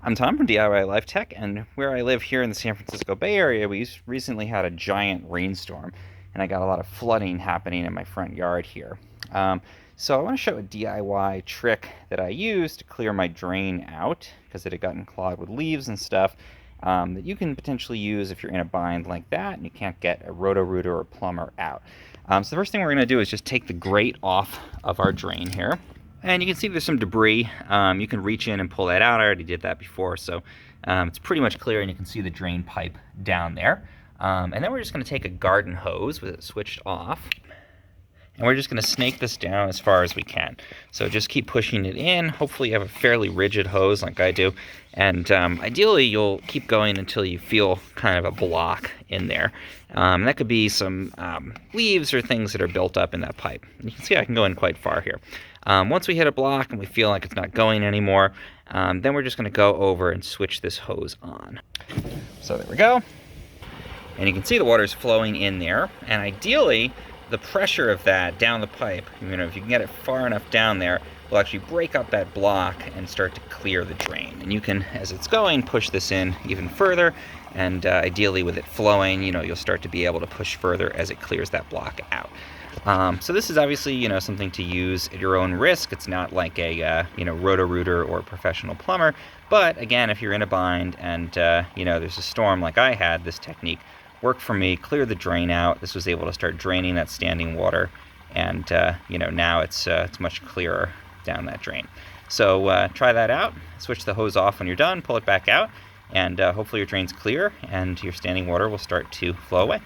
I'm Tom from DIY Life Tech, and where I live here in the San Francisco Bay Area, we recently had a giant rainstorm, and I got a lot of flooding happening in my front yard here. So I want to show a DIY trick that I used to clear my drain out because it had gotten clogged with leaves and stuff. That you can potentially use if you're in a bind like that and you can't get a roto-rooter or plumber out. So the first thing we're going to do is just take the grate off of our drain here. And you can see there's some debris. You can reach in and pull that out. I already did that before, so it's pretty much clear, and you can see the drain pipe down there. And then we're just going to take a garden hose with it switched off, and we're just going to snake this down as far as we can. So just keep pushing it in. Hopefully you have a fairly rigid hose like I do, and ideally you'll keep going until you feel kind of a block in there. That could be some leaves or things that are built up in that pipe. And you can see I can go in quite far here. Once we hit a block and we feel like it's not going anymore, then we're just going to go over and switch this hose on. So there we go. And you can see the water's flowing in there, and ideally the pressure of that down the pipe, if you can get it far enough down there, will actually break up that block and start to clear the drain. And you can, as it's going, push this in even further, and ideally with it flowing, you'll start to be able to push further as it clears that block out. So this is obviously, something to use at your own risk. It's not like a, roto-rooter or professional plumber. But again, if you're in a bind and, there's a storm like I had, this technique worked for me, cleared the drain out. This was able to start draining that standing water. And, now it's much clearer down that drain. So try that out. Switch the hose off when you're done, pull it back out, and hopefully your drain's clear and your standing water will start to flow away.